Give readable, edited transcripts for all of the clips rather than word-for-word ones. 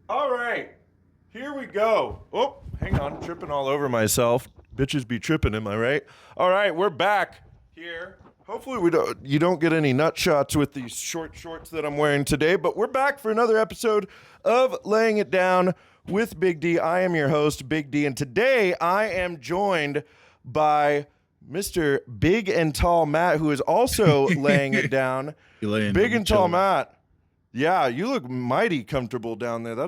All right, here we go. Oh, hang on, tripping all over myself. Bitches be tripping, am I right? All right, we're back here. Hopefully you don't get any nut shots with these short shorts that I'm wearing today, but we're back for another episode of Laying It Down with Big D. I am your host, Big D, and today I am joined by Mr. Big and Tall Matt, who is also laying it down. You laying? Big You and Tall chilling? Matt. Yeah, you look mighty comfortable down there.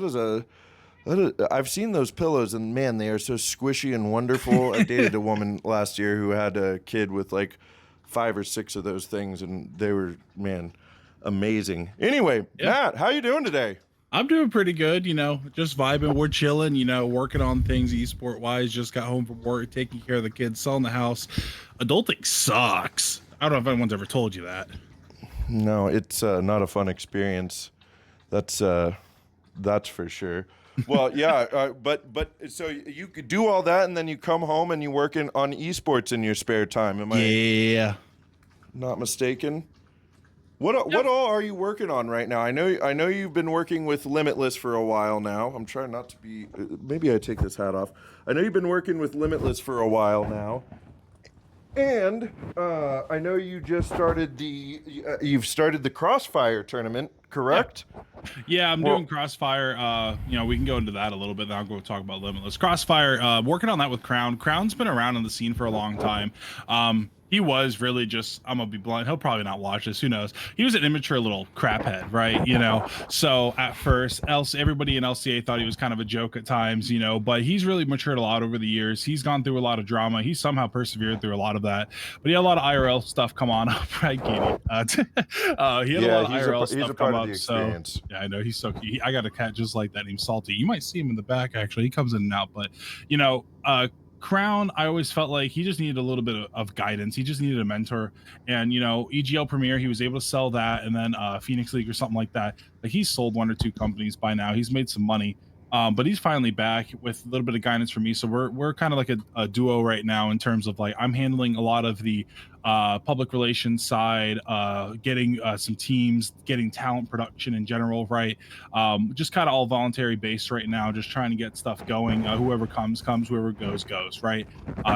I've seen those pillows, and man, they are so squishy and wonderful. I dated a woman last year who had a kid with like 5 or 6 of those things, and they were, man, amazing. Anyway, Yeah, Matt, how you doing today? I'm doing pretty good. Just vibing. We're chilling. Working on things esport wise. Just got home from work, taking care of the kids, selling the house. Adulting sucks. I don't know if anyone's ever told you that. No, it's not a fun experience. That's that's for sure. Well, yeah, but so you could do all that, and then you come home and you work on esports in your spare time. Am I Yeah. not mistaken? What all are you working on right now? I know you've been working with Limitless for a while now. I'm trying not to be. Maybe I take this hat off. I know you've been working with Limitless for a while now, and I know you just started you've started the Crossfire tournament, Yeah. correct? Yeah, I'm Well, doing Crossfire. We can go into that a little bit. Then I'll go talk about Limitless. Crossfire, working on that with Crown. Crown's been around on the scene for a long time. He was really just, I'm gonna be blunt, he'll probably not watch this, who knows. He was an immature little craphead, right? So at first, everybody in LCA thought he was kind of a joke at times, but he's really matured a lot over the years. He's gone through a lot of drama. He somehow persevered through a lot of that, but he had a lot of IRL stuff come on up, right, Katie? He had a yeah, lot of IRL he's a stuff come part of the up, so experience. yeah, I know he's so cute. I got a cat just like that named Salty. You might see him in the back actually. He comes in and out, but you know, Crown, I always felt like he just needed a little bit of guidance. He just needed a mentor. And EGL Premier, he was able to sell that, and then Phoenix League or something like that. Like he's sold 1 or 2 companies by now. He's made some money. But he's finally back with a little bit of guidance from me. So we're kind of like a duo right now in terms of like I'm handling a lot of the public relations side, getting some teams, getting talent production in general, right? Just kind of all voluntary based right now, just trying to get stuff going. Whoever comes, whoever goes, right?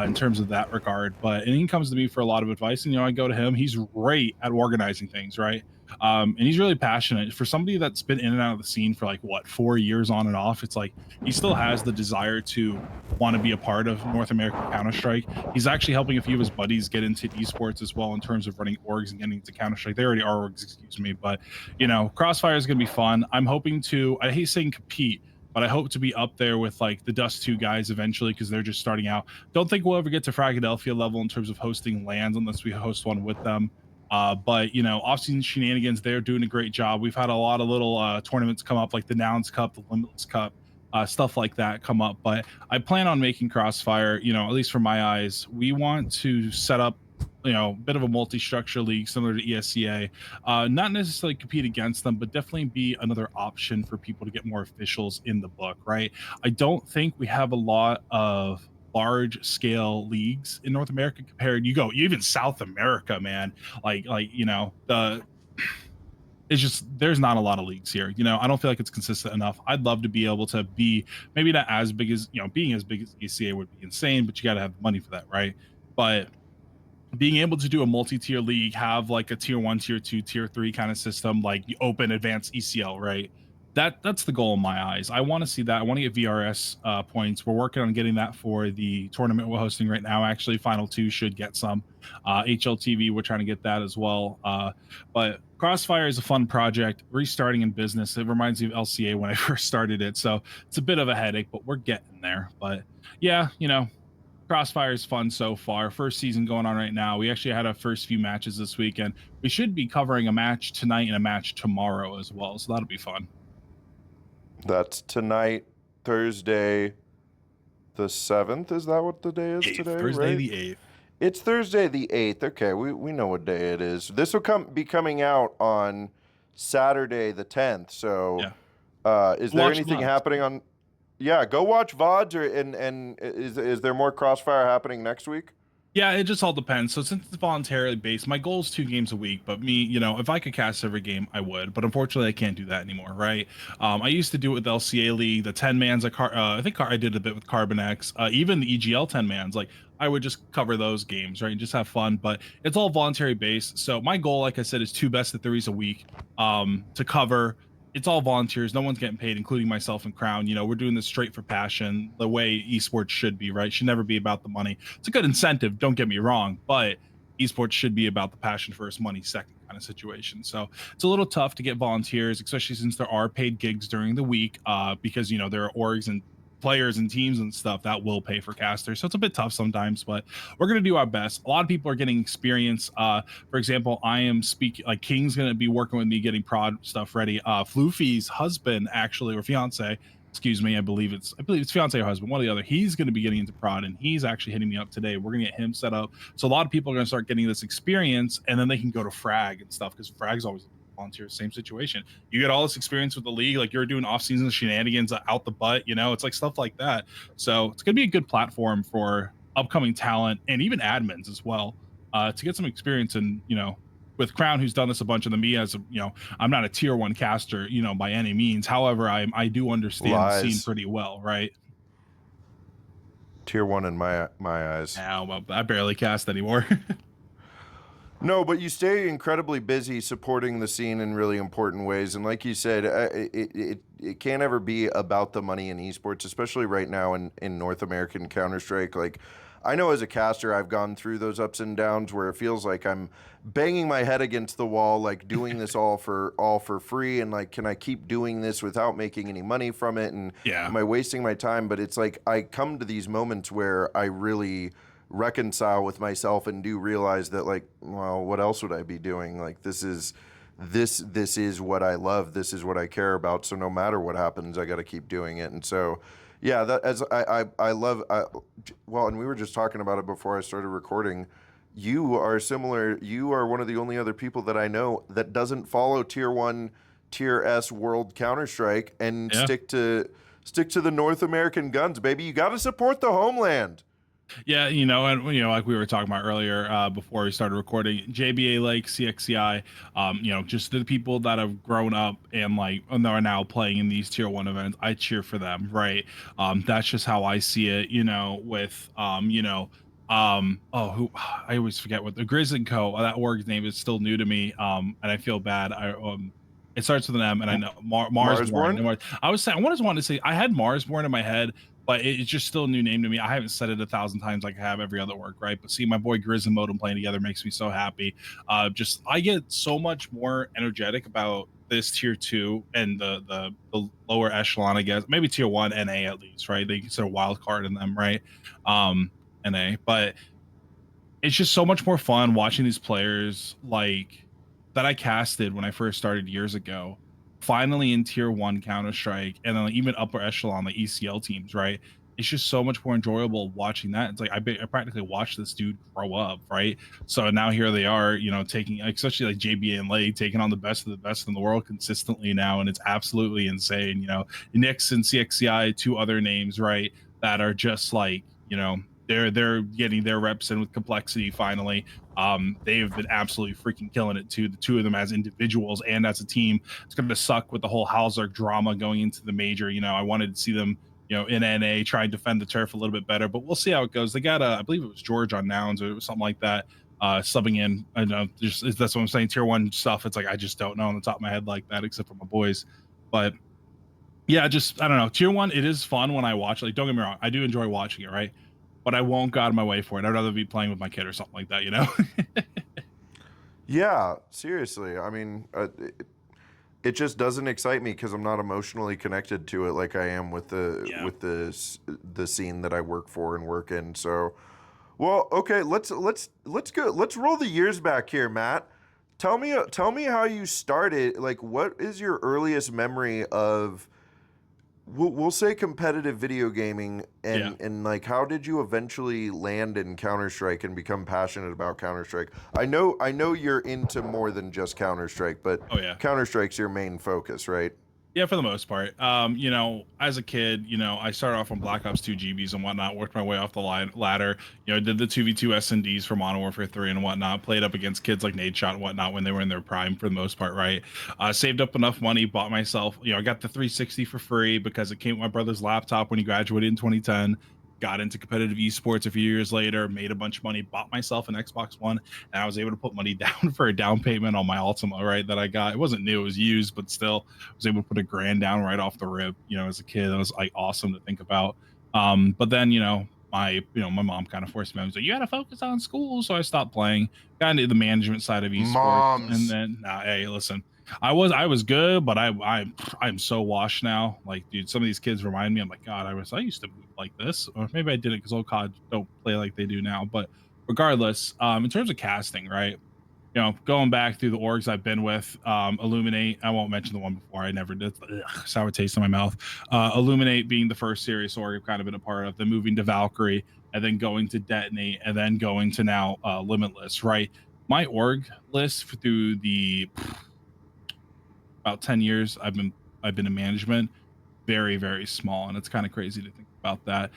In terms of that regard. And he comes to me for a lot of advice, and I go to him. He's great at organizing things, right? And he's really passionate for somebody that's been in and out of the scene for like what 4 years on and off. It's like he still has the desire to want to be a part of North American Counter Strike. He's actually helping a few of his buddies get into esports as well in terms of running orgs and getting into Counter Strike. They already are orgs, excuse me, but Crossfire is going to be fun. I'm hoping to. I hate saying compete, but I hope to be up there with like the Dust 2 guys eventually because they're just starting out. Don't think we'll ever get to Philadelphia level in terms of hosting lands unless we host one with them. But off-season shenanigans, they're doing a great job. We've had a lot of little tournaments come up, like the Nouns Cup, the Limitless Cup, stuff like that come up. But I plan on making Crossfire, at least from my eyes, we want to set up, a bit of a multi-structure league similar to ESCA. Not necessarily compete against them, but definitely be another option for people to get more officials in the book, right? I don't think we have a lot of large scale leagues in North America compared even South America, man. The it's just there's not a lot of leagues here. I don't feel like it's consistent enough. I'd love to be able to be maybe not as big as being as big as ECA would be insane, but you got to have money for that, right? But being able to do a multi-tier league, have like a tier 1, tier 2, tier 3 kind of system, like open advanced ECL, right? That's the goal in my eyes. I want to see that. I want to get VRS points. We're working on getting that for the tournament we're hosting right now. Actually, Final 2 should get some. HLTV, we're trying to get that as well. But Crossfire is a fun project, restarting in business. It reminds me of LCA when I first started it. So it's a bit of a headache, but we're getting there. But yeah, Crossfire is fun so far. First season going on right now. We actually had our first few matches this weekend. We should be covering a match tonight and a match tomorrow as well. So that'll be fun. That's tonight, Thursday, the 7th. Is that what the day is today? Thursday Right? the 8th. It's Thursday the 8th. Okay, we know what day it is. This will be coming out on Saturday the 10th. So, Yeah. is there Watch anything VODs. happening on? Yeah, go watch VODs. And is there more Crossfire happening next week? Yeah, it just all depends. So since it's voluntarily based, my goal is 2 games a week. But me, if I could cast every game, I would. But unfortunately, I can't do that anymore, right? I used to do it with LCA League, the 10 mans. I think I did a bit with Carbon X, even the EGL 10 mans. Like I would just cover those games, right, and just have fun. But it's all voluntary based. So my goal, like I said, is 2 best of 3s a week to cover. It's all volunteers. No one's getting paid, including myself and Crown. We're doing this straight for passion, the way esports should be, right? Should never be about the money. It's a good incentive, don't get me wrong, but esports should be about the passion first, money second kind of situation. So it's a little tough to get volunteers, especially since there are paid gigs during the week, because there are orgs and players and teams and stuff that will pay for casters. So it's a bit tough sometimes, but we're gonna do our best. A lot of people are getting experience. For example, I am speaking, like King's gonna be working with me getting prod stuff ready. Floofy's husband, actually, or fiance, excuse me, I believe it's fiance or husband, one or the other. He's going to be getting into prod, and he's actually hitting me up today. We're going to get him set up. So a lot of people are going to start getting this experience, and then they can go to frag and stuff, because frag's always volunteer, same situation. You get all this experience with the league, like you're doing off-season shenanigans out the butt. It's like stuff like that. So it's going to be a good platform for upcoming talent and even admins as well, to get some experience. And with Crown, who's done this a bunch, of me as I'm not a tier 1 caster, by any means. However, I do understand the scene pretty well, right? Tier 1 in my eyes. Now, well, I barely cast anymore. No, but you stay incredibly busy supporting the scene in really important ways. And like you said, it can't ever be about the money in esports, especially right now in North American Counter-Strike. Like, I know as a caster, I've gone through those ups and downs where it feels like I'm banging my head against the wall, like doing this all for free. And like, can I keep doing this without making any money from it? And am I wasting my time? But it's like, I come to these moments where I really reconcile with myself and do realize that, like, well, what else would I be doing? Like, this is what I love. This is what I care about. So no matter what happens, I got to keep doing it. And so, yeah, that as I love, well, and we were just talking about it before I started recording. You are similar. You are one of the only other people that I know that doesn't follow tier 1, tier S world Counter-Strike and stick to the North American guns, baby. You got to support the homeland. Yeah, and like we were talking about earlier, before we started recording, JBA, like CXCI, just the people that have grown up and and are now playing in these tier 1 events. I cheer for them, right? That's just how I see it. With who I always forget what the Grizz and Co. That org's name is still new to me, and I feel bad. It starts with an M, and I know Marsborn. I wanted to say I had Marsborn in my head, but it's just still a new name to me. I haven't said it 1,000 times like I have every other work, right? But seeing my boy Grizz and Modem playing together makes me so happy. I get so much more energetic about this tier 2 and the lower echelon, I guess. Maybe tier 1 NA at least, right? They consider wild card in them, right? NA, but it's just so much more fun watching these players like that I casted when I first started years ago, finally in tier 1 Counter-Strike, and then even upper echelon, the ECL teams, right? It's just so much more enjoyable watching that. It's like I practically watched this dude grow up, right? So now here they are, taking, especially like JBA and Lay, taking on the best of the best in the world consistently now, and it's absolutely insane. Nyx and CXCI, 2 other names, right, that are just like, they're getting their reps in with complexity finally. They've been absolutely freaking killing it too. The 2 of them as individuals and as a team. It's going to suck with the whole Halzark drama going into the major. I wanted to see them, in NA try and defend the turf a little bit better, but we'll see how it goes. They got I believe it was George on Nouns or something like that, subbing in. I know, that's what I'm saying. Tier 1 stuff. It's like I just don't know on the top of my head like that, except for my boys. But yeah, I don't know. Tier 1, it is fun when I watch. Like, don't get me wrong, I do enjoy watching it, right? But I won't go out of my way for it. I'd rather be playing with my kid or something like that, Yeah, seriously. I mean, it just doesn't excite me because I'm not emotionally connected to it like I am with the scene that I work for and work in. So, well, okay, let's go. Let's roll the years back here, Matt. Tell me how you started. Like, what is your earliest memory of? We'll say competitive video gaming, and like, how did you eventually land in Counter-Strike and become passionate about Counter-Strike? I know you're into more than just Counter-Strike, but Counter-Strike's your main focus, right? Yeah, for the most part. You know, as a kid, you know, I started off on Black Ops 2 GBs and whatnot, worked my way off the ladder, you know, did the 2v2 S&Ds for Modern Warfare 3 and whatnot, played up against kids like Nade Shot and whatnot when they were in their prime for the most part, right? Saved up enough money, bought myself, you know, I got the 360 for free because it came with my brother's laptop when he graduated in 2010. Got into competitive esports a few years later, made a bunch of money, bought myself an Xbox One, and I was able to put money down for a down payment on my Ultima, right? That I got. It wasn't new, it was used, but still was able to put $1,000 down right off the rip. You know, as a kid, that was like awesome to think about. But then, you know, my mom kind of forced me. I was like, you got to focus on school, so I stopped playing. Got into the management side of esports, and Moms. then, nah, hey, listen, I was good, but I'm so washed now. Like, dude, some of these kids remind me. I'm like, God, I used to move like this, or maybe I didn't because old COD don't play like they do now. But regardless, in terms of casting, right? You know, going back through the orgs I've been with, Illuminate, I won't mention the one before. I never did. Ugh, sour taste in my mouth. Illuminate being the first serious org I've kind of been a part of, then moving to Valkyrie, and then going to Detonate, and then going to now Limitless, right? My org list through the about 10 years I've been in management, very, very small, and it's kind of crazy to think about that.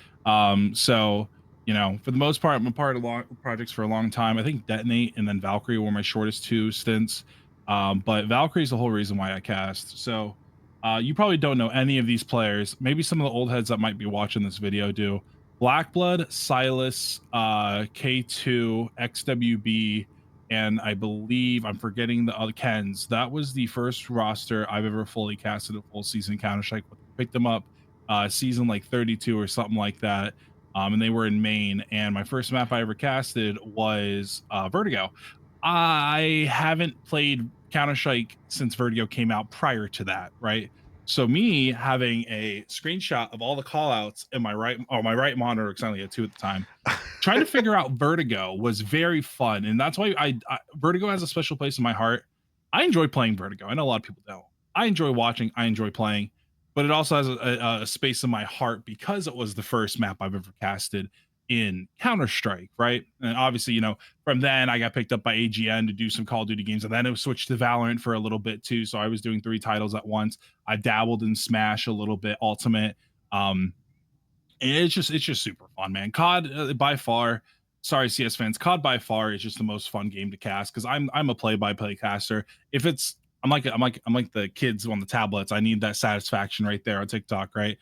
So you know, for the most part, I'm a part of long projects for a long time. I think Detonate and then Valkyrie were my shortest two stints. But Valkyrie is the whole reason why I cast. So you probably don't know any of these players. Maybe some of the old heads that might be watching this video do. Blackblood, Silas, K2, XWB, and I believe I'm forgetting the other Kens. That was the first roster I've ever fully casted a full season Counter Strike with. Picked them up season like 32 or something like that. And they were in Maine. And my first map I ever casted was Vertigo. I haven't played Counter Strike since Vertigo came out prior to that, right? So me having a screenshot of all the callouts in my right monitor, because I only had two at the time, trying to figure out Vertigo was very fun, and that's why Vertigo has a special place in my heart. I enjoy playing Vertigo. I know a lot of people don't. I enjoy watching. I enjoy playing, but it also has a space in my heart because it was the first map I've ever casted in Counter Strike, right? And obviously, you know, from then I got picked up by AGN to do some Call of Duty games, and then it was switched to Valorant for a little bit too. So I was doing 3 titles at once. I dabbled in Smash a little bit, Ultimate. And it's just super fun, man. COD by far, sorry CS fans, COD by far is just the most fun game to cast because I'm a play-by-play caster. If it's I'm like the kids on the tablets. I need that satisfaction right there on TikTok, right?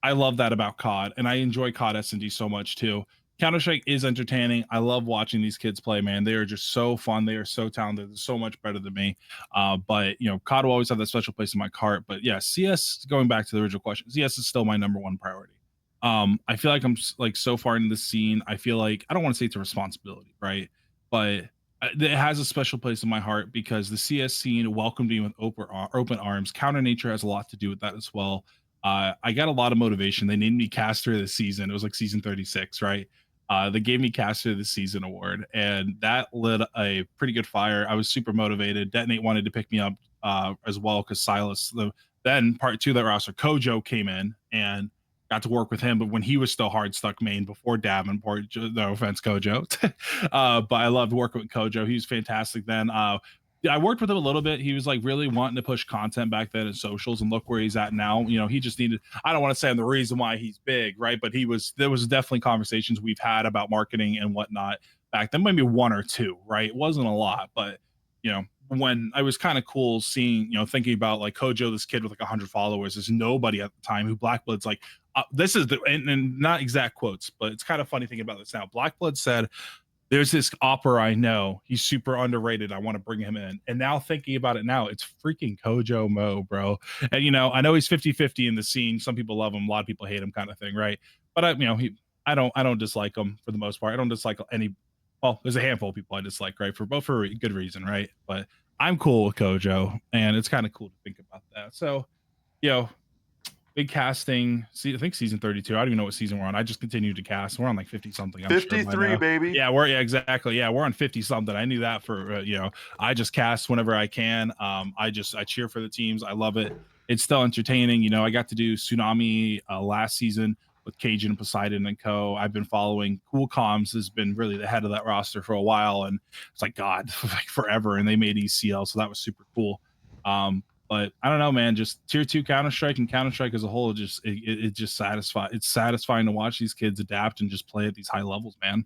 I love that about COD, and I enjoy COD S&D so much too. Counter Strike is entertaining. I love watching these kids play, man. They are just so fun. They are so talented. They're so much better than me. But you know, COD will always have that special place in my heart. But yeah, CS. Going back to the original question, CS is still my number one priority. I feel like I'm like so far into the scene. I feel like I don't want to say it's a responsibility, right? But it has a special place in my heart because the CS scene welcomed me with open arms. Counter Nature has a lot to do with that as well. I got a lot of motivation. They named me caster of the season. It was like season 36, right? They gave me caster of the season award, and that lit a pretty good fire. I was super motivated. Detonate wanted to pick me up as well because Silas, then part two of that roster, Kojo came in and got to work with him, but when he was still hard stuck main before Davenport, no offense, Kojo. But I loved working with Kojo. He was fantastic then. I worked with him a little bit. He was like really wanting to push content back then in socials, and look where he's at now. You know, he just needed, I don't want to say I'm the reason why he's big, right? But there was definitely conversations we've had about marketing and whatnot back then, maybe one or two, right? It wasn't a lot, but you know, when I was kind of cool seeing, you know, thinking about like Kojo, this kid with like 100 followers, there's nobody at the time who Blackblood's like, this is the, and not exact quotes, but it's kind of funny thinking about this now. Blackblood said, there's this opera I know. He's super underrated. I want to bring him in. And now thinking about it now, it's freaking Kojo Mo, bro. And, you know, I know he's 50-50 in the scene. Some people love him. A lot of people hate him kind of thing, right? But, you know, I don't dislike him for the most part. I don't dislike any, well, there's a handful of people I dislike, right? For both for a good reason, right? But I'm cool with Kojo. And it's kind of cool to think about that. So, you know, big casting. See, I think season 32. I don't even know what season we're on. I just continued to cast. We're on like 50 something. I'm sure by 53, now. baby. Yeah, exactly. Yeah, we're on 50 something. I knew that for you know. I just cast whenever I can. I cheer for the teams. I love it. It's still entertaining. You know, I got to do Tsunami last season with Cajun and Poseidon and Co. I've been following. Cool Comms has been really the head of that roster for a while, and it's like God, like forever. And they made ECL, so that was super cool. But I don't know, man. Just tier 2 Counter Strike and Counter Strike as a whole, it just it's satisfying to watch these kids adapt and just play at these high levels, man.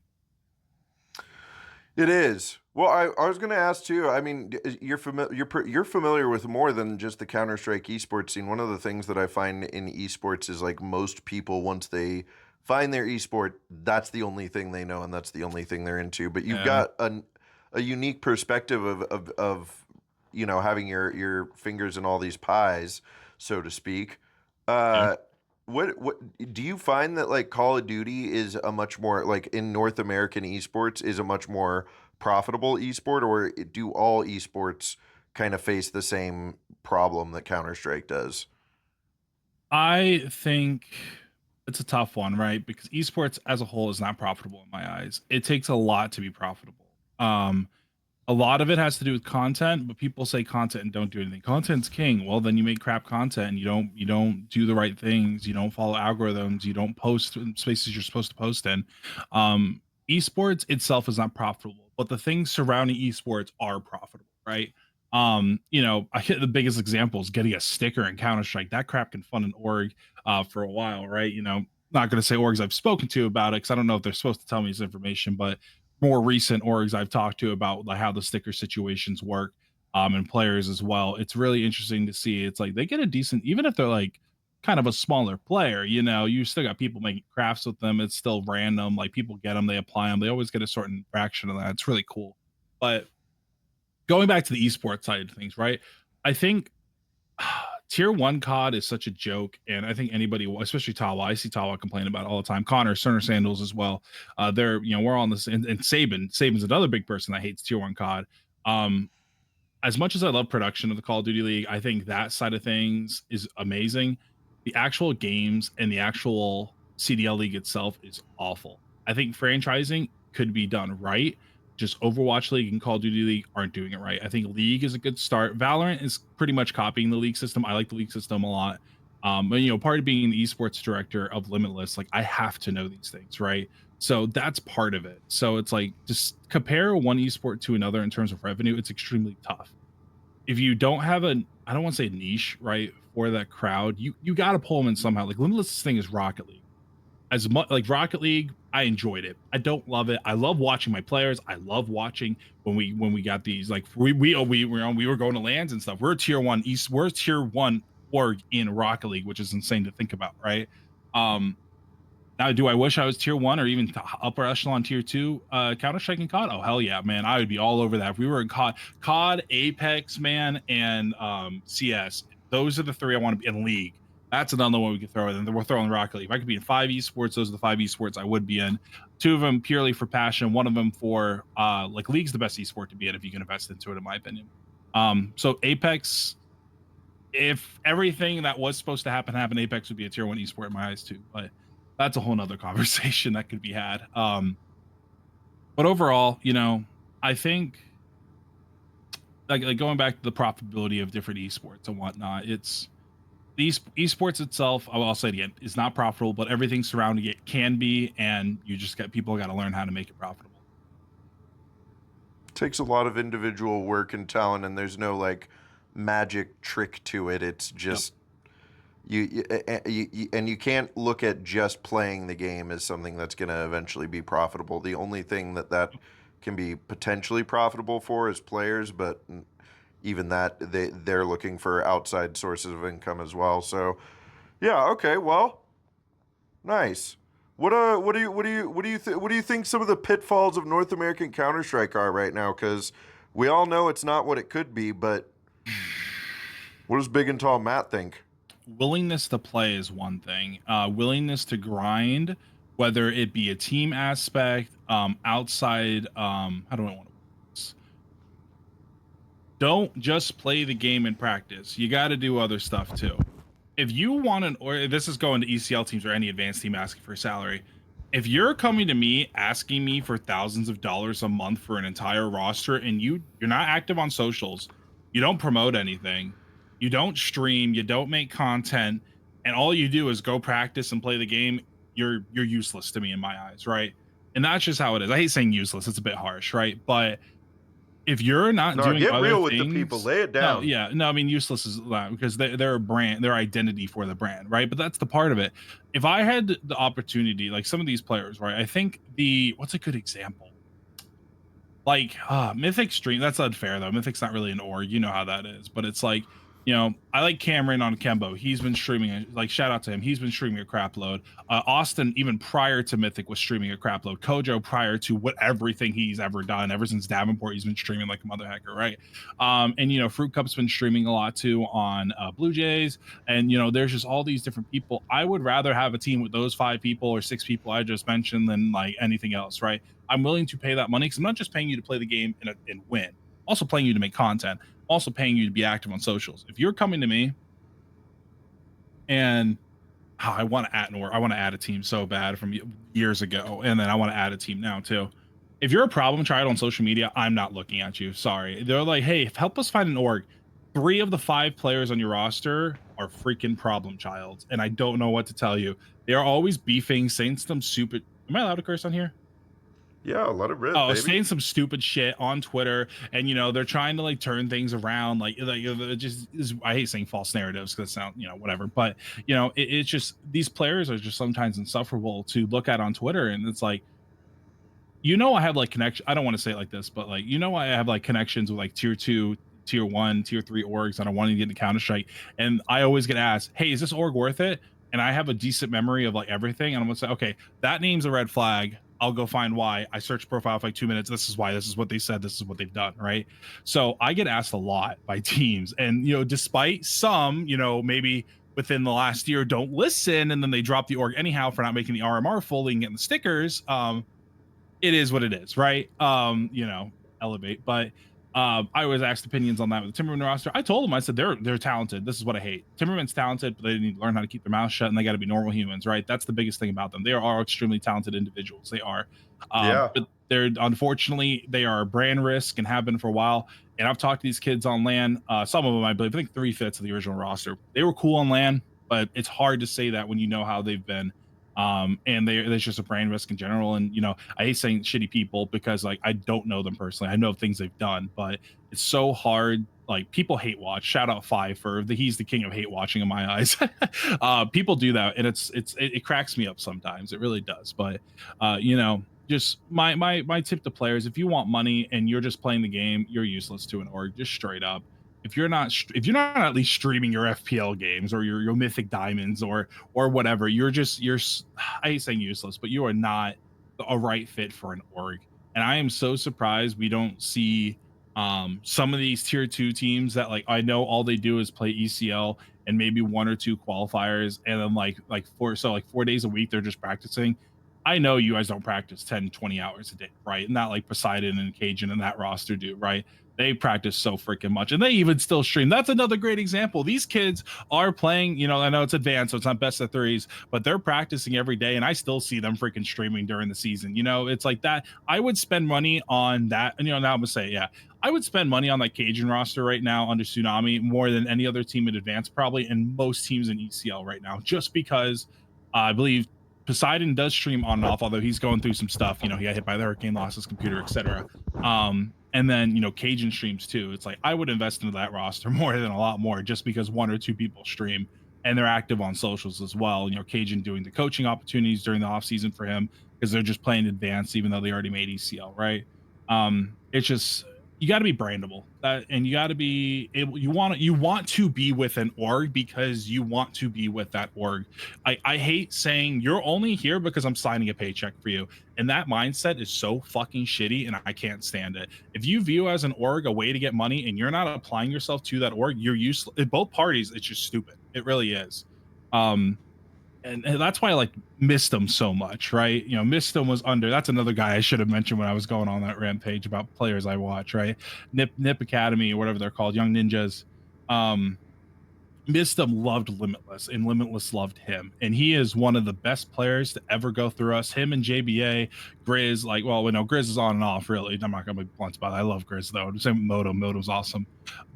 It is. Well, I was going to ask too. I mean, you're familiar with more than just the Counter Strike esports scene. One of the things that I find in esports is like most people, once they find their esport, that's the only thing they know and that's the only thing they're into. But you've Yeah. got a unique perspective of having your fingers in all these pies, so to speak. Yeah. Uh, what do you find that like Call of Duty is a much more like in North American esports is a much more profitable esport, or do all esports kind of face the same problem that Counter Strike does? I think it's a tough one, right? Because esports as a whole is not profitable in my eyes. It takes a lot to be profitable. Um, a lot of it has to do with content, but people say content and don't do anything. Content's king. Well, then you make crap content and you don't do the right things, you don't follow algorithms, you don't post in spaces you're supposed to post in. Um, Esports itself is not profitable, but the things surrounding esports are profitable, right? I hit the biggest example is getting a sticker in Counter-Strike. That crap can fund an org for a while, right? Not going to say orgs I've spoken to about it because I don't know if they're supposed to tell me this information, but more recent orgs I've talked to about like how the sticker situations work, and players as well. It's really interesting to see. It's like they get a decent, even if they're like kind of a smaller player, you still got people making crafts with them. It's still random. Like people get them, they apply them. They always get a certain fraction of that. It's really cool. But going back to the esports side of things, right? I think tier 1 COD is such a joke, and I think anybody, especially Tawa, I see Tawa complain about it all the time. Connor, Cerner Sandals as well. We're on this, and Saban's another big person that hates tier 1 COD. Um, as much as I love production of the Call of Duty League, I think that side of things is amazing. The actual games and the actual CDL League itself is awful. I think franchising could be done right. Just Overwatch League and Call of Duty League aren't doing it right. I think League is a good start. Valorant is pretty much copying the League system. I like the League system a lot. But part of being the esports director of Limitless, like I have to know these things, right? So that's part of it. So it's like just compare one esport to another in terms of revenue. It's extremely tough. If you don't have I don't want to say niche, right, for that crowd, you got to pull them in somehow. Like Limitless thing is Rocket League. As much like Rocket League, I enjoyed it. I don't love it. I love watching my players. I love watching when we got these like we were going to lands and stuff. We're tier 1 east. We're tier 1 org in Rocket League, which is insane to think about, right? Now, do I wish I was tier 1 or even upper echelon tier 2 Counter Strike and COD? Oh hell yeah, man! I would be all over that. If we were in COD, Apex, man, and CS. Those are the three I want to be in. League. That's another one we could throw in. Then we're throwing Rocket League. If I could be in 5 esports, those are the 5 esports I would be in. 2 of them purely for passion. 1 of them for like League's the best esport to be in if you can invest into it, in my opinion. So Apex, if everything that was supposed to happen, Apex would be a tier 1 esport in my eyes too. But that's a whole nother conversation that could be had. But overall, I think like going back to the profitability of different esports and whatnot, it's esports itself, I'll say it again, is not profitable, but everything surrounding it can be, and you just people got to learn how to make it profitable. Takes a lot of individual work and talent, and there's no like magic trick to it. It's just you can't look at just playing the game as something that's going to eventually be profitable. The only thing that can be potentially profitable for is players, but even that they're looking for outside sources of income as well. So, yeah, okay, well, nice. What do you think some of the pitfalls of North American Counter Strike are right now? Because we all know it's not what it could be, but what does BignTallMatt think? Willingness to play is one thing. Willingness to grind, whether it be a team aspect, outside. How do I want to put this? Don't just play the game in practice. You got to do other stuff too. If you want or this is going to ECL teams or any advanced team asking for a salary. If you're coming to me asking me for thousands of dollars a month for an entire roster, and you're not active on socials, you don't promote anything, you don't stream, you don't make content, and all you do is go practice and play the game, you're useless to me in my eyes, right? And that's just how it is. I hate saying useless; it's a bit harsh, right? But if you're not No, doing get other real with the people. things, Lay it no, down. yeah, no, I mean, useless is loud because they're a brand, their identity for the brand, right? But that's the part of it. If I had the opportunity, like some of these players, right? I think what's a good example? Like Mythic stream, that's unfair though. Mythic's not really an org, you know how that is. But it's like, I like Cameron on Kembo. He's been streaming, like shout out to him. He's been streaming a crap load. Austin, even prior to Mythic, was streaming a crap load. Kojo, prior to everything he's ever done, ever since Davenport, he's been streaming like a mother hacker, right? And Fruit Cup's been streaming a lot too on Blue Jays. And there's just all these different people. I would rather have a team with those 5 people or 6 people I just mentioned than like anything else, right? I'm willing to pay that money because I'm not just paying you to play the game and win. I'm also paying you to make content. I'm also paying you to be active on socials. If you're coming to me and I want to add a team so bad from years ago, and then I want to add a team now too. If you're a problem child on social media, I'm not looking at you. Sorry. They're like, hey, help us find an org. 3 of the 5 players on your roster are freaking problem childs, and I don't know what to tell you. They are always beefing, saying some stupid. Am I allowed to curse on here? Yeah, let it rip, Oh, baby. saying some stupid shit on Twitter, and they're trying to like turn things around, like it just is. I hate saying false narratives because it sounds whatever, but it's just these players are just sometimes insufferable to look at on Twitter, and it's like I have like connection. I don't want to say it like this, but like I have like connections with like tier 2, tier 1, tier 3 orgs that I want to get into Counter Strike, and I always get asked, "Hey, is this org worth it?" And I have a decent memory of like everything, and I'm gonna say, "Okay, that name's a red flag." I'll go find why. I search profile for like 2 minutes. This is why. This is what they said. This is what they've done. Right. So I get asked a lot by teams, and despite some, maybe within the last year don't listen, and then they drop the org anyhow for not making the RMR fully and getting the stickers. It is what it is, right? Elevate. But I was asked opinions on that with the Timberman roster. I told them, I said they're talented. This is what I hate. Timberman's talented, but they need to learn how to keep their mouth shut, and they got to be normal humans, right? That's the biggest thing about them. They are extremely talented individuals. They are, Yeah. but they're unfortunately they are brand risk and have been for a while. And I've talked to these kids on LAN. Some of them, I believe, I think 3/5 of the original roster. They were cool on LAN, but it's hard to say that when you know how they've been. And there's just a brand risk in general. And I hate saying shitty people because like I don't know them personally. I know things they've done, but it's so hard. Like people hate watch. Shout out Five for he's the king of hate watching in my eyes. People do that, and it cracks me up sometimes. It really does. But just my tip to players: if you want money and you're just playing the game, you're useless to an org. Just straight up. If you're not at least streaming your FPL games or your Mythic Diamonds or whatever, you're I hate saying useless, but you are not a right fit for an org. And I am so surprised we don't see some of these tier 2 teams that like I know all they do is play ECL and maybe 1 or 2 qualifiers, and then like 4 days a week they're just practicing. I know you guys don't practice 10, 20 hours a day, right? Not like Poseidon and Cajun and that roster do, right? They practice so freaking much, and they even still stream. That's another great example. These kids are playing, I know it's advanced, so it's not best of 3s, but they're practicing every day, and I still see them freaking streaming during the season. It's like that. I would spend money on that. And, now I'm going to say, yeah, I would spend money on that Cajun roster right now under Tsunami more than any other team in advanced, probably, and most teams in ECL right now, just because I believe Poseidon does stream on and off, although he's going through some stuff. He got hit by the hurricane, lost his computer, etc. And then Cajun streams too. It's like I would invest into that roster more than a lot more, just because 1 or 2 people stream and they're active on socials as well. Cajun doing the coaching opportunities during the off season for him because they're just playing advanced, even though they already made ECL, right? It's just you got to be brandable, and you got to be able. You want to be with an org because you want to be with that org. I hate saying you're only here because I'm signing a paycheck for you, and that mindset is so fucking shitty, and I can't stand it. If you view as an org a way to get money, and you're not applying yourself to that org, you're useless. In both parties, it's just stupid. It really is. And that's why I like missed him so much, right? Missed him was under. That's another guy I should have mentioned when I was going on that rampage about players I watch, right? Nip Academy or whatever they're called, Young Ninjas. Mistum loved Limitless, and Limitless loved him. And he is one of the best players to ever go through us. Him and JBA, Grizz, Grizz is on and off, really. I'm not going to be blunt about it. I love Grizz, though. Same with Moto. Moto's awesome.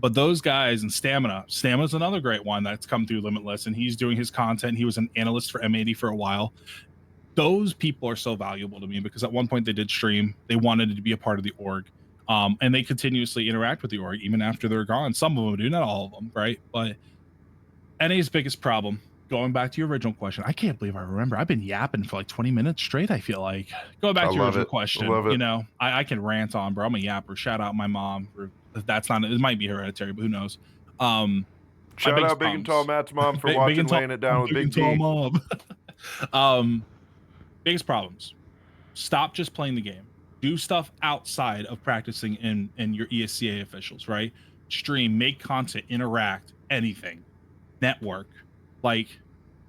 But those guys, and Stamina's another great one that's come through Limitless, and he's doing his content. He was an analyst for M80 for a while. Those people are so valuable to me because at one point they did stream. They wanted to be a part of the org. And they continuously interact with the org even after they're gone. Some of them do, not all of them, right? But NA's biggest problem, going back to your original question, I can't believe I remember. I've been yapping for like 20 minutes straight, I feel like. Going back I to your love original it. question, Love it. I can rant on, bro. I'm a yapper. Shout out my mom. That's not, it might be hereditary, but who knows? My Shout biggest out Big and Tall problems. Matt's mom for Big watching and tall, Laying It Down with big Big and tall T. mom. Biggest problems. Stop just playing the game. Do stuff outside of practicing in your ESCA officials, right? Stream, make content, interact, anything, network. Like,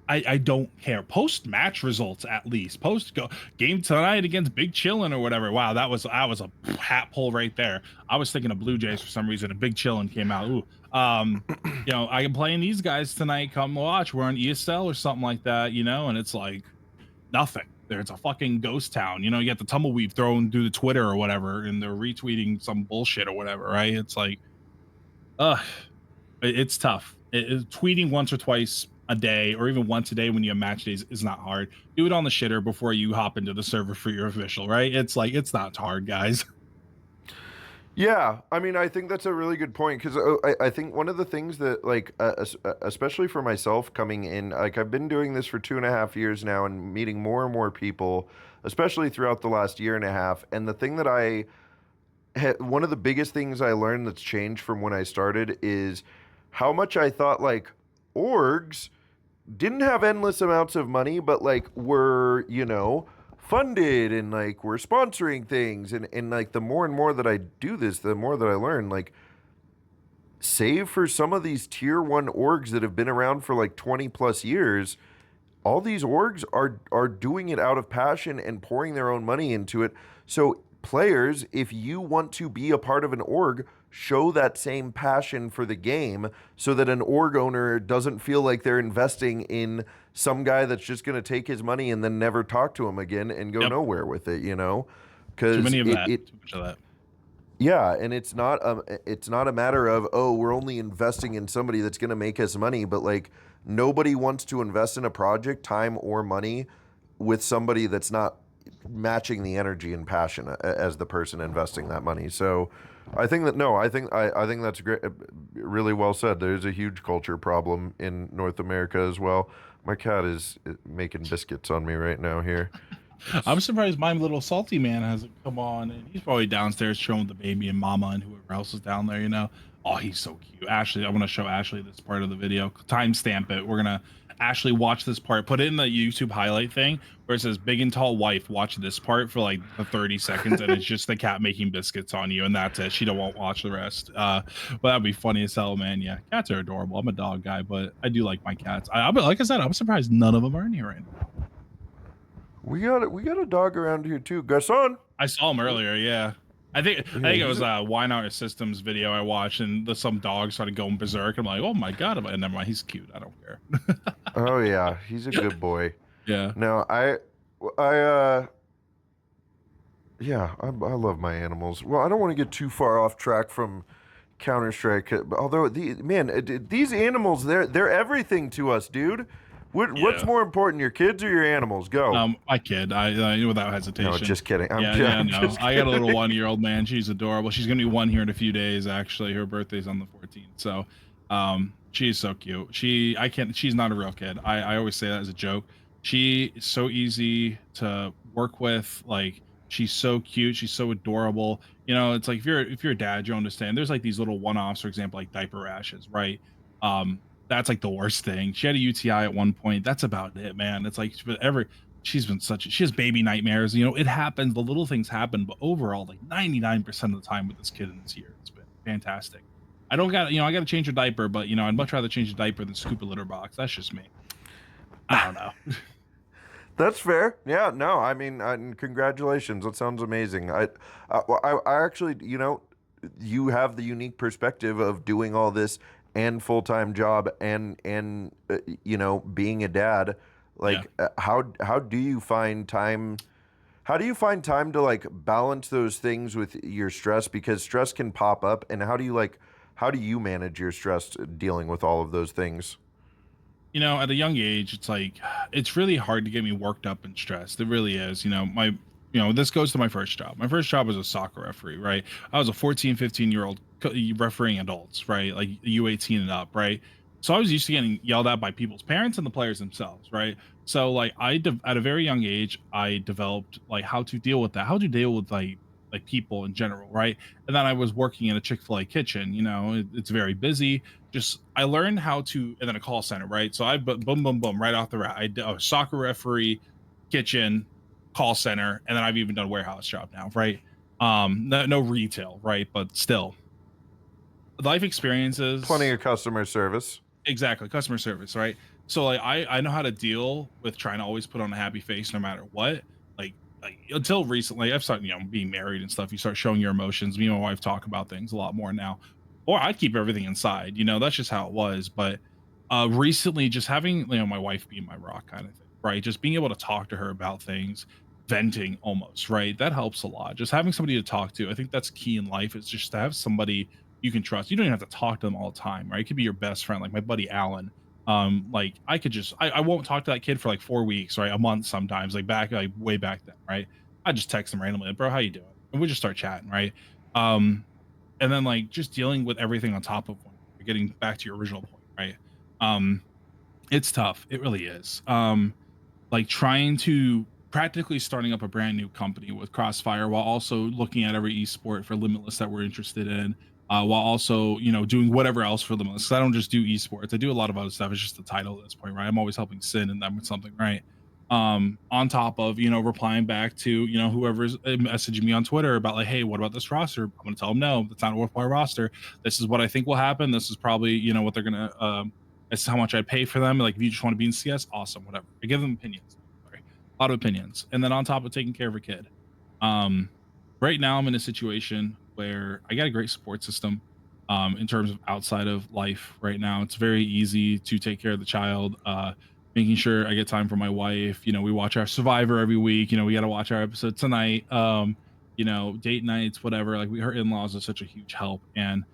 I don't care. Post match results at least. Post go game tonight against Big Chillin' or whatever. Wow, that was a hat pull right there. I was thinking of Blue Jays for some reason. A Big Chillin' came out. Ooh, I can play in these guys tonight. Come watch. We're on ESL or something like that, and it's like nothing. There's a fucking ghost town. You get the tumbleweed thrown through the Twitter or whatever, and they're retweeting some bullshit or whatever, right? It's like, it's tough. Tweeting once or twice a day, or even once a day when you have match days, is not hard. Do it on the shitter before you hop into the server for your official, right? It's like, it's not hard, guys. Yeah, I mean, I think that's a really good point because I think one of the things that, like, especially for myself coming in, like, I've been doing this for 2.5 years now and meeting more and more people, especially throughout the last year and a half. And the thing that one of the biggest things I learned that's changed from when I started is how much I thought, like, orgs didn't have endless amounts of money, but, like, were, funded and, like, we're sponsoring things. And like, the more and more that I do this, the more that I learn, like, save for some of these tier 1 orgs that have been around for like 20 plus years. All these orgs are doing it out of passion and pouring their own money into it. So players, if you want to be a part of an org, show that same passion for the game so that an org owner doesn't feel like they're investing in some guy that's just going to take his money and then never talk to him again and go nowhere with it, because too many of that. Too much of that. Yeah, and it's not a matter of, oh, we're only investing in somebody that's going to make us money, but, like, nobody wants to invest in a project, time or money, with somebody that's not matching the energy and passion as the person investing that money. So I think that's great. Really well said. There's a huge culture problem in North America as well. My cat is making biscuits on me right now here. I'm surprised my little salty man hasn't come on, and he's probably downstairs showing the baby and mama and whoever else is down there. Oh, he's so cute. Ashley, I want to show Ashley this part of the video. Timestamp it. We're gonna Ashley watch this part. Put it in the YouTube highlight thing where it says "Big and Tall Wife." Watch this part for like the 30 seconds, and it's just the cat making biscuits on you, and that's it. She don't want watch the rest. But that'd be funny as hell, man. Yeah, cats are adorable. I'm a dog guy, but I do like my cats. Like I said, I'm surprised none of them are in here right now. We got a dog around here too, Garcon. I saw him earlier. Yeah, I think it was a Wine Out Systems video I watched, and some dog started going berserk. I'm like, oh my god! And never mind, he's cute. I don't care. Oh yeah, he's a good boy. Yeah. No, I love my animals. Well, I don't want to get too far off track from Counter-Strike, although these animals, they're everything to us, dude. What's more important, your kids or your animals? Go. My kid. I without hesitation. No, just kidding. No. I got a little 1-year-old, man. She's adorable. She's gonna be 1 here in a few days. Actually, her birthday's on the 14th. So, she's so cute. She's not a real kid. I always say that as a joke. She is so easy to work with. Like, she's so cute. She's so adorable. It's like if you're a dad, you understand. There's like these little one-offs, for example, like diaper rashes, right? That's like the worst thing. She had a UTI at one point. That's about it, man. It's like she has baby nightmares. It happens. The little things happen, but overall, like 99% of the time with this kid in this year, it's been fantastic. I got to change her diaper, but I'd much rather change the diaper than scoop a litter box. That's just me. I don't know. That's fair. Yeah, no, I mean, congratulations. That sounds amazing. I actually, you have the unique perspective of doing all this and full-time job and being a dad. Like, how do you find time? How do you find time to, like, balance those things with your stress? Because stress can pop up, and how do you manage your stress dealing with all of those things? At a young age, it's like, it's really hard to get me worked up and stressed. It really is. My this goes to my first job. My first job was a soccer referee, right? I was a 14, 15-year-old refereeing adults, right? Like U18 and up, right? So I was used to getting yelled at by people's parents and the players themselves, right? So like at a very young age, I developed like how to deal with that, how to deal with like people in general, right? And then I was working in a Chick-fil-A kitchen, it's very busy. Just I learned how to, and then a call center, right? So I boom, boom, boom, right off the rat. I did a soccer referee, kitchen, call center, and then I've even done warehouse job now, right? No retail, right? But still, life Plenty experiences, of customer service. exactly, customer service, right? So like I know how to deal with trying to always put on a happy face no matter what. Like, like until recently, I've started being married and stuff. You start showing your emotions. Me and my wife talk about things a lot more now. Or I'd keep everything inside. That's just how it was. But recently, just having my wife be my rock kind of thing, right? Just being able to talk to her about things, venting almost, right? That helps a lot. Just having somebody to talk to. I think that's key in life. Is just to have somebody you can trust. You don't even have to talk to them all the time, right? It could be your best friend, like my buddy Alan. Like I could just I won't talk to that kid for like 4 weeks, right? A month sometimes, like way back then, right? I just text him randomly, like, bro, how you doing? And we just start chatting, right? Um, and then like just dealing with everything on top of one, getting back to your original point, right? Um, it's tough. It really is. Like trying to practically starting up a brand new company with Crossfire while also looking at every esport for Limitless that we're interested in, while also doing whatever else for Limitless. 'Cause I don't just do esports; I do a lot of other stuff. It's just the title at this point, right? I'm always helping Sin and them with something, right? On top of replying back to whoever's messaging me on Twitter about like, hey, what about this roster? I'm gonna tell them no, that's not a worthwhile roster. This is what I think will happen. This is probably what they're gonna this is how much I'd pay for them. Like, if you just want to be in CS, awesome, whatever. I give them opinions. Sorry. A lot of opinions. And then on top of taking care of a kid. Um, right now I'm in a situation where I got a great support system. In terms of outside of life right now, it's very easy to take care of the child. Making sure I get time for my wife. We watch our Survivor every week. We got to watch our episode tonight. Date nights, whatever. Like her in-laws are such a huge help. And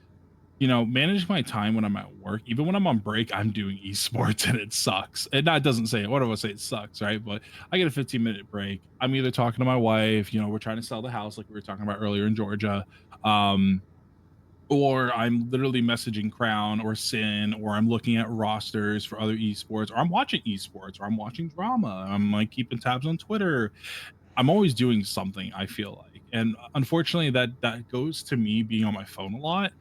manage my time when I'm at work. Even when I'm on break, I'm doing esports and it sucks. And that doesn't say it. What do I say? It sucks, right? But I get a 15-minute break. I'm either talking to my wife, we're trying to sell the house like we were talking about earlier in Georgia. Or I'm literally messaging Crown or Sin, or I'm looking at rosters for other esports, or I'm watching esports, or I'm watching drama. I'm like keeping tabs on Twitter. I'm always doing something, I feel like. And unfortunately that goes to me being on my phone a lot,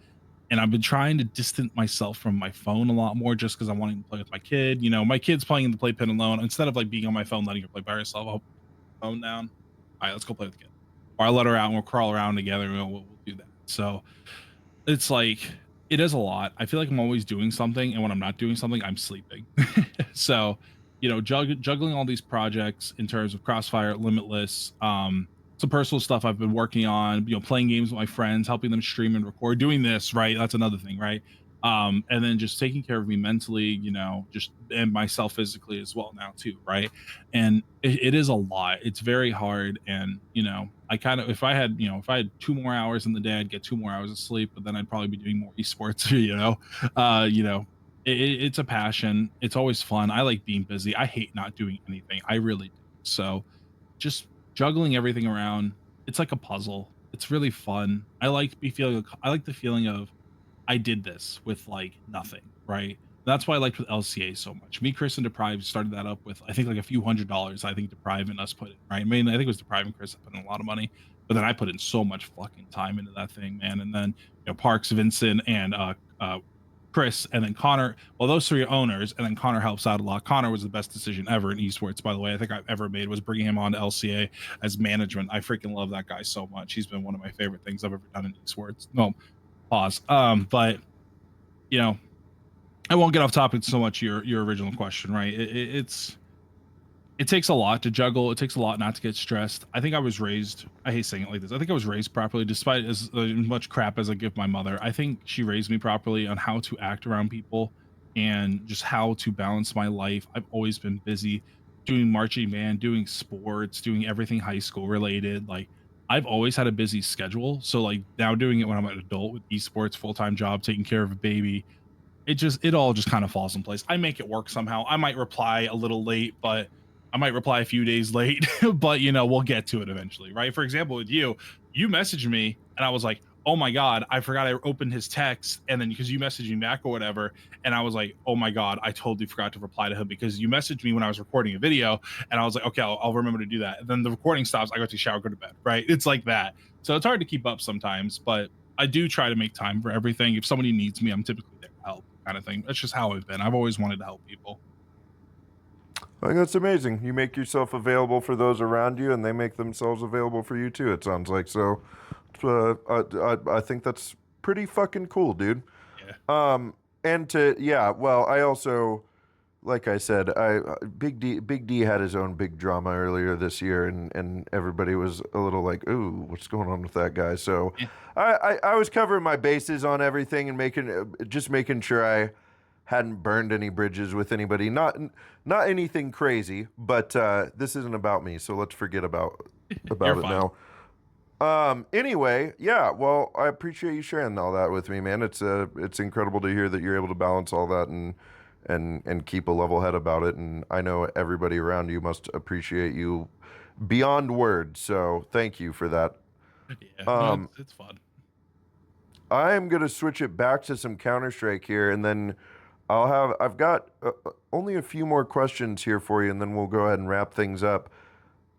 and I've been trying to distance myself from my phone a lot more just because I'm wanting to play with my kid. My kid's playing in the playpen alone. Instead of like being on my phone, letting her play by herself, I'll put the phone down. All right, let's go play with the kid. Or I'll let her out and we'll crawl around together and we'll do that. So it's like, it is a lot. I feel like I'm always doing something. And when I'm not doing something, I'm sleeping. So, juggling all these projects in terms of Crossfire, Limitless, some personal stuff I've been working on, playing games with my friends, helping them stream and record, doing this, right? That's another thing, right? And then just taking care of me mentally, just and myself physically as well now too, right? And it is a lot. It's very hard. And, I kind of, if I had 2 more hours in the day, I'd get 2 more hours of sleep, but then I'd probably be doing more esports, it's a passion. It's always fun. I like being busy. I hate not doing anything. I really do. So just juggling everything around, it's like a puzzle. It's really fun. I like the feeling of I did this with like nothing, right? That's why I liked with LCA so much. Me, Chris, and Deprive started that up with I think like a few $100s. I think Deprive and us put in, right? I mean, I think it was Deprive and Chris that put in a lot of money, but then I put in so much fucking time into that thing, man. And then Parks, Vincent, and Chris, and then Connor. Well, those three are owners, and then Connor helps out a lot. Connor was the best decision ever in esports, by the way. I think I've ever made was bringing him on to LCA as management. I freaking love that guy so much. He's been one of my favorite things I've ever done in esports. No, pause. But you know, I won't get off topic so much. Your original question, right? It takes a lot to juggle. It takes a lot not to get stressed. I think I was raised, I hate saying it like this, I think I was raised properly, despite as much crap as I give my mother. I think she raised me properly on how to act around people and just how to balance my life. I've always been busy doing marching band, doing sports, doing everything high school related. Like, I've always had a busy schedule. So like now doing it when I'm an adult with esports, full-time job, taking care of a baby, it all just kind of falls in place. I make it work somehow. I might reply a little late, but I might reply a few days late, but we'll get to it eventually, right? For example, with you messaged me and I was like, oh my God, I forgot I opened his text. And then because you messaged me back or whatever, and I was like, oh my God, I totally forgot to reply to him because you messaged me when I was recording a video. And I was like, okay, I'll remember to do that. And then the recording stops. I go to shower, go to bed, right? It's like that. So it's hard to keep up sometimes, but I do try to make time for everything. If somebody needs me, I'm typically there to help, kind of thing. That's just how I've been. I've always wanted to help people. I think that's amazing. You make yourself available for those around you, and they make themselves available for you too. It sounds like so. I think that's pretty fucking cool, dude. Yeah. Well, I also, like I said, Big D had his own big drama earlier this year, and everybody was a little like, ooh, what's going on with that guy? So, Yeah. I was covering my bases on everything and making sure I hadn't burned any bridges with anybody. Not anything crazy, but this isn't about me, so let's forget about it fine. now. Anyway, yeah, well, I appreciate you sharing all that with me, man. It's incredible to hear that you're able to balance all that and keep a level head about it. And I know everybody around you must appreciate you beyond words. So thank you for that. Yeah, no, it's fun. I'm gonna switch it back to some Counter-Strike here, and then I've got only a few more questions here for you, and then we'll go ahead and wrap things up.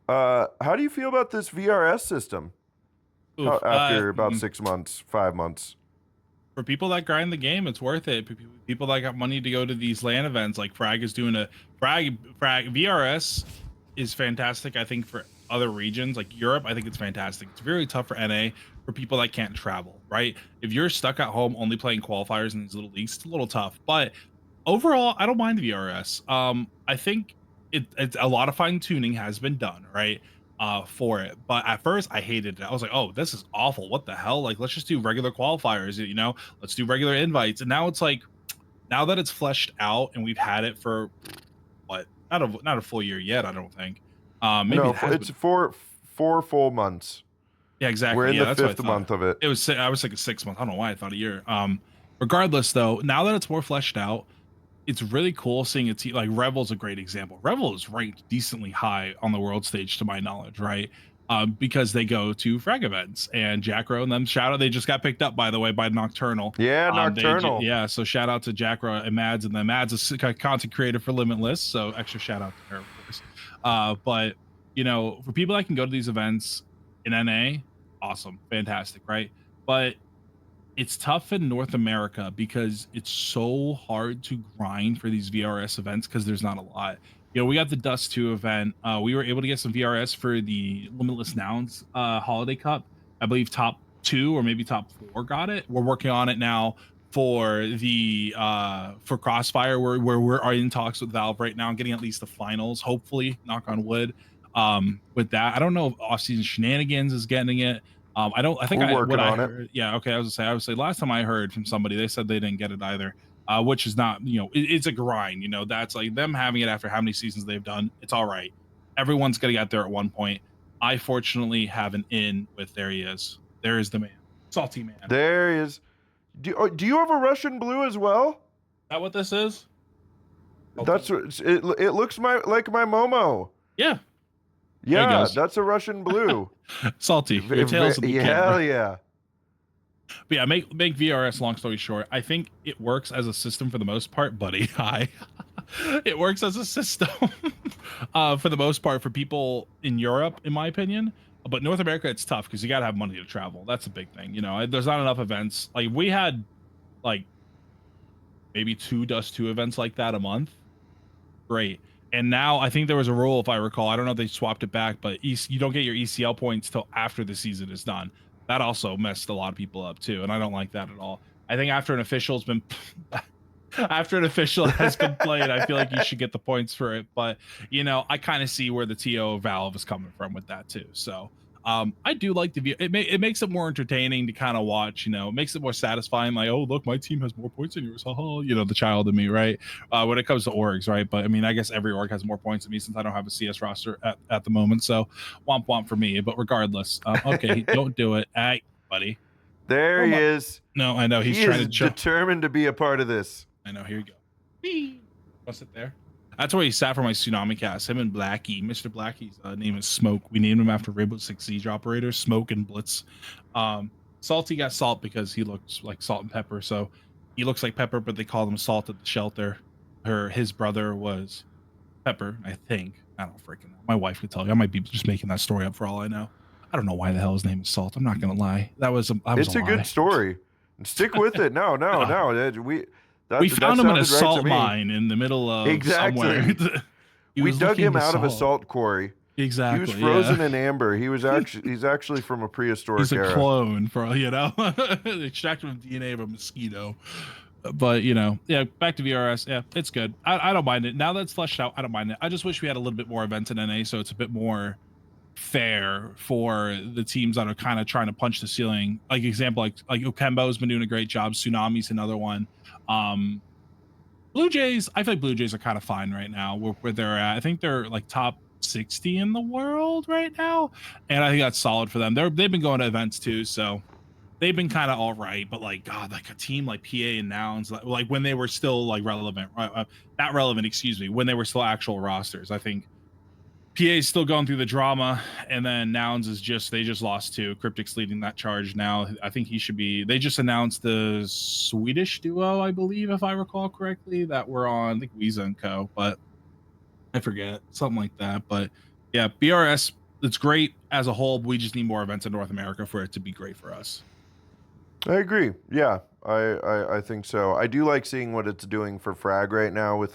How do you feel about this VRS system? After about 6 months, 5 months. For people that grind the game, it's worth it. People that got money to go to these LAN events, like Frag is doing Frag VRS is fantastic. I think for other regions like Europe, I think it's fantastic. It's very tough for NA for people that can't travel, right? If you're stuck at home only playing qualifiers in these little leagues, it's a little tough. But overall, I don't mind the VRS. I think it's a lot of fine tuning has been done, right? For it. But at first I hated it. I was like, oh, this is awful. What the hell? Like, let's just do regular qualifiers, let's do regular invites. And now it's like, now that it's fleshed out and we've had it for what, not a full year yet, I don't think. Maybe No, it has it's been. 4 full months. Yeah, exactly. We're in Yeah, the that's what I 5th thought. month of it. I was like a 6 month. I don't know why I thought a year. Regardless though, now that it's more fleshed out, it's really cool seeing a team like Revel's a great example. Revel is ranked decently high on the world stage, to my knowledge, right? Because they go to frag events, and Jackro and them, shout out. They just got picked up, by the way, by Nocturnal. Yeah, Nocturnal. Yeah, so shout out to Jackro and Mads, and then Mads is a content creator for Limitless, so extra shout out to her, of course. But for people that can go to these events in NA, awesome, fantastic, right? But it's tough in North America because it's so hard to grind for these VRS events because there's not a lot. We got the Dust 2 event. We were able to get some VRS for the Limitless Nouns Holiday Cup. I believe top 2 or maybe top 4 got it. We're working on it now for the for Crossfire, where we're in talks with Valve right now, getting at least the finals, hopefully, knock on wood. With that, I don't know if Off-Season Shenanigans is getting it. I think We're working on it. heard, yeah, okay, I would say last time I heard from somebody, they said they didn't get it either, which is not, it's a grind, that's like them having it after how many seasons they've done. It's all right. Everyone's gonna get there at one point. I fortunately have an in with there he is. There is the man. Salty man. There he is. Do you have a Russian blue as well? Is that what this is? That's it looks like my Momo. Yeah. Yeah, that's a Russian blue. Salty. Your tails will be hell yeah. But yeah, make VRS, long story short, I think it works as a system for the most part, buddy. Hi. It works as a system for the most part for people in Europe, in my opinion. But North America, it's tough because you got to have money to travel. That's a big thing. There's not enough events. Like we had like maybe 2 Dust 2 events like that a month. Great. And now I think there was a rule, if I recall, I don't know if they swapped it back, but you don't get your ECL points till after the season is done. That also messed a lot of people up too, and I don't like that at all. I think after an official has been played, I feel like you should get the points for it. But I kind of see where the TO Valve is coming from with that too. So I do like the view. It makes it more entertaining to kind of watch. It makes it more satisfying. Like, oh look, my team has more points than yours. The child in me, right? When it comes to orgs, right? But I mean, I guess every org has more points than me since I don't have a CS roster at the moment. So womp womp for me. But regardless, okay, don't do it, buddy. There he is. No, I know he's he trying is to determined to be a part of this. I know. Here you go. Want to sit there? That's where he sat for my Tsunami cast. Him and Blackie. Mr. Blackie's name is Smoke. We named him after Rainbow Six Siege operators, Smoke and Blitz. Salty got Salt because he looks like Salt and Pepper. So he looks like Pepper, but they call him Salt at the shelter. His brother was Pepper, I think. I don't freaking know. My wife could tell you. I might be just making that story up for all I know. I don't know why the hell his name is Salt. I'm not gonna lie. It's a good story. Stick with it. No. We found him in a salt mine in the middle of somewhere. We dug him out of a salt quarry. Exactly. He was frozen in amber. He's actually from a prehistoric era. He's a clone for they extracted him DNA of a mosquito. But back to VRS. Yeah, it's good. I don't mind it. Now that it's fleshed out, I don't mind it. I just wish we had a little bit more events in NA, so it's a bit more fair for the teams that are kind of trying to punch the ceiling. Like example, like Okembo's been doing a great job. Tsunami's another one. Blue Jays, I feel like Blue Jays are kind of fine right now where they're at. I think they're like top 60 in the world right now, and I think that's solid for them. They've been going to events too, so they've been kind of all right. But like God, like a team like PA and Nouns, like when they were still like relevant, not relevant, excuse me, when they were still actual rosters, I think PA is still going through the drama, and then Nouns is they just lost to Cryptic's leading that charge now. I think they just announced the Swedish duo, I believe, if I recall correctly, that were on, I think, Weeza and Co, but I forget, something like that. But yeah, BRS, it's great as a whole. We just need more events in North America for it to be great for us. I agree. Yeah, I think so. I do like seeing what it's doing for Frag right now with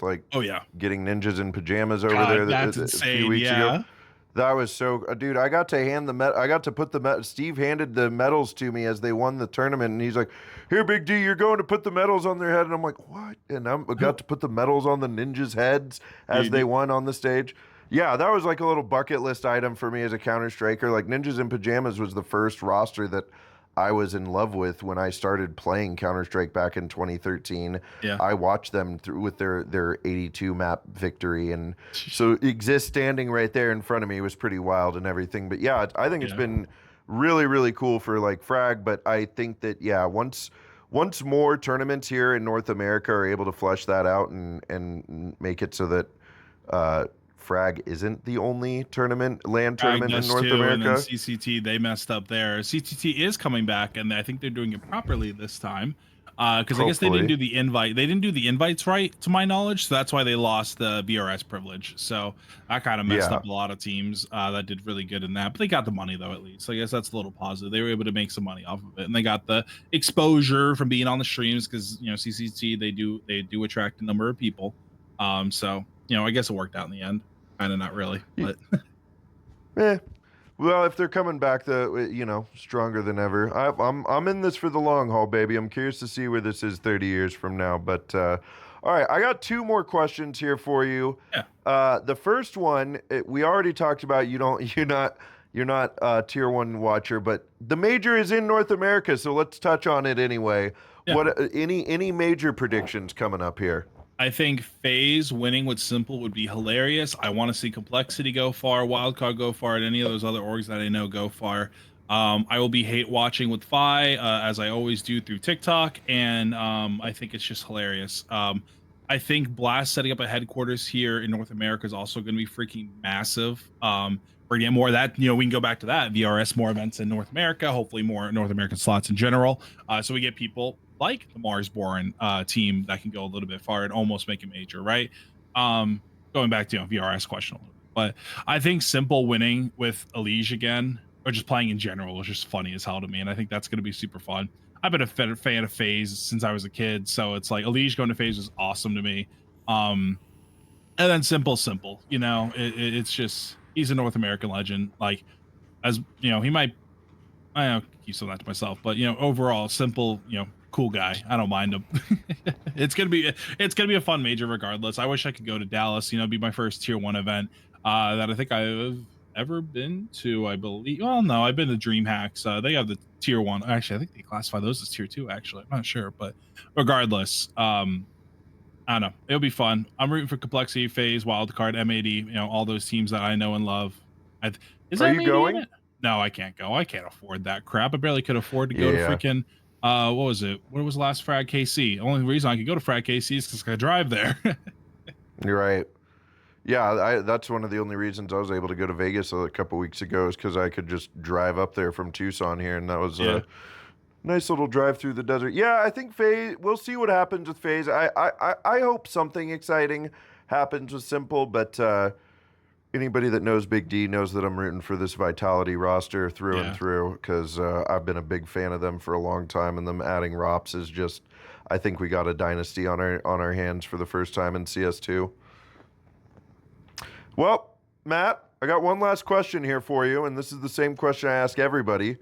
getting ninjas in pajamas over there. That's insane. A few weeks ago. That was so, dude. I got to put Steve handed the medals to me as they won the tournament, and he's like, "Here, Big D, you're going to put the medals on their head." And I'm like, "What?" And I got to put the medals on the ninjas' heads as they won on the stage. Yeah, that was like a little bucket list item for me as a Counter Striker. Like Ninjas in Pajamas was the first roster that I was in love with when I started playing Counter-Strike back in 2013. Yeah. I watched them through with their 82 map victory, and so exist standing right there in front of me was pretty wild and everything. But yeah, I think it's been really, really cool for like Frag. But I think that once more tournaments here in North America are able to flesh that out and make it so that Frag isn't the only land tournament in North America. And then CCT, they messed up there. CCT is coming back, and I think they're doing it properly this time. Because I guess they didn't do the invite. They didn't do the invites right, to my knowledge. So that's why they lost the BRS privilege. So that kind of messed up a lot of teams that did really good in that. But they got the money, though, at least. So I guess that's a little positive. They were able to make some money off of it. And they got the exposure from being on the streams because, CCT, they do attract a number of people. So, I guess it worked out in the end. Kind of not really, but well, if they're coming back, stronger than ever. I'm in this for the long haul, baby. I'm curious to see where this is 30 years from now. But all right, I got two more questions here for you. Yeah. The first one we already talked about. You're not a tier 1 watcher, but the major is in North America, so let's touch on it anyway. Yeah. What any major predictions coming up here? I think FaZe winning with Simple would be hilarious. I want to see Complexity go far, Wildcard go far, and any of those other orgs that I know go far. I will be hate watching with Fi, as I always do through TikTok, and I think it's just hilarious. I think Blast setting up a headquarters here in North America is also going to be freaking massive. We're going to get more of that. We can go back to that. VRS, more events in North America, hopefully more North American slots in general. So we get people like the Marsborn team that can go a little bit far and almost make a major, right? Going back to VRS question a little bit. But I think Simple winning with Elige again, or just playing in general, is just funny as hell to me. And I think that's going to be super fun. I've been a fan of FaZe since I was a kid. So it's like Elige going to FaZe is awesome to me. And then Simple. It's just, he's a North American legend. Like, as he might, I don't know, keep some of that to myself, but overall, Simple, cool guy. I don't mind him. It's gonna be a fun major regardless. I wish I could go to Dallas, be my first tier 1 event that I think I've ever been to. I believe, well, no, I've been to DreamHacks. They have the tier 1. Actually, I think they classify those as tier 2, actually. I'm not sure, but regardless, I don't know, it'll be fun. I'm rooting for Complexity, FaZe, Wildcard, M80, all those teams that I know and love. Are you going? No, I can't go. I can't afford that crap. I barely could afford to go to freaking what was it? What was last Frag KC? The only reason I could go to Frag KC is because I drive there. You're right. Yeah, that's one of the only reasons I was able to go to Vegas a couple weeks ago is because I could just drive up there from Tucson here, and that was a nice little drive through the desert. Yeah, I think FaZe. We'll see what happens with FaZe. I hope something exciting happens with Simple, but anybody that knows Big D knows that I'm rooting for this Vitality roster through and through because I've been a big fan of them for a long time, and them adding Rops is just. I think we got a dynasty on our hands for the first time in CS2. Well, Matt, I got one last question here for you, and this is the same question I ask everybody.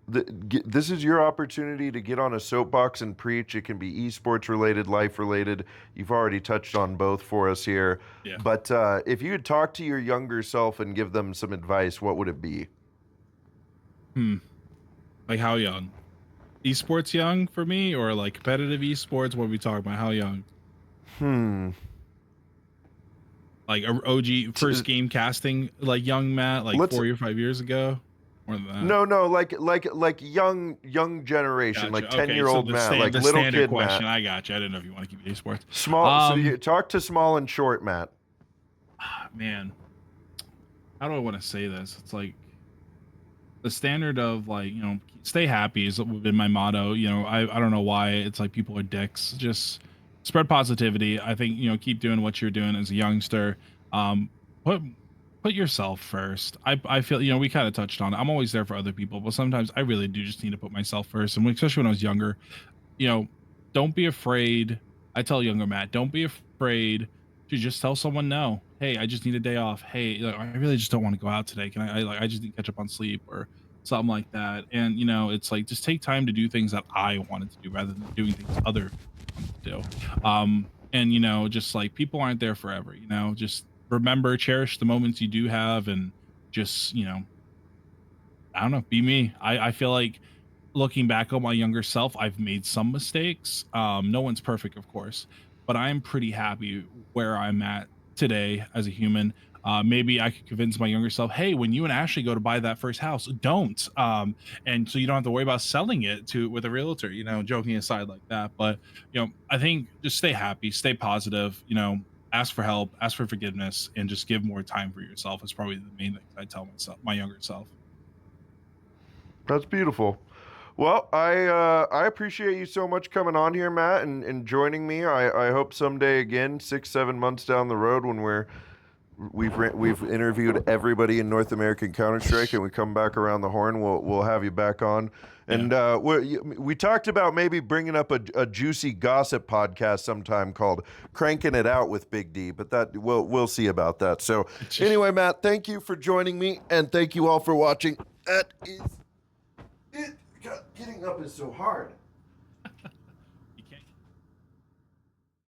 This is your opportunity to get on a soapbox and preach. It can be esports related, life related. You've already touched on both for us here. Yeah. But if you could talk to your younger self and give them some advice, what would it be? Like how young? Esports young for me, or like competitive esports? What are we talking about? How young? Like OG first game casting, like young Matt, like 4 or 5 years ago, more than that. No, like young generation, Gotcha. Like 10-year-old so Matt, like the little standard kid question. Matt. I got you. I didn't know if you want to keep esports. Small. So you talk to small and short Matt. Man, how do I want to say this? It's like the standard of like, you know, stay happy has been my motto. You know, I don't know why it's like people are dicks. Just spread positivity. I think, you know, keep doing what you're doing as a youngster. Put yourself first. I feel, you know, we kind of touched on it. I'm always there for other people, but sometimes I really do just need to put myself first. And especially when I was younger, you know, don't be afraid. I tell younger Matt, don't be afraid to just tell someone no. Hey, I just need a day off. Hey, I really just don't want to go out today. Can I just need to catch up on sleep or something like that. And, you know, it's like, just take time to do things that I wanted to do rather than doing things other people do. And, you know, just like people aren't there forever, you know, just remember, cherish the moments you do have and just, you know, I don't know, be me. I feel like looking back on my younger self, I've made some mistakes. No one's perfect, of course, but I'm pretty happy where I'm at today as a human. Maybe I could convince my younger self, hey, when you and Ashley go to buy that first house, don't. And so you don't have to worry about selling it with a realtor, you know, joking aside like that. But, you know, I think just stay happy, stay positive, you know, ask for help, ask for forgiveness, and just give more time for yourself is probably the main thing I tell myself, my younger self. That's beautiful. Well, I appreciate you so much coming on here, Matt, and joining me. I hope someday again, 6-7 months down the road, when we've interviewed everybody in North American Counter-Strike and we come back around the horn, we'll have you back on. And we talked about maybe bringing up a juicy gossip podcast sometime called Cranking It Out with Big D, but that we'll see about that. So anyway, Matt, thank you for joining me, and thank you all for watching. That is it. God, getting up is so hard.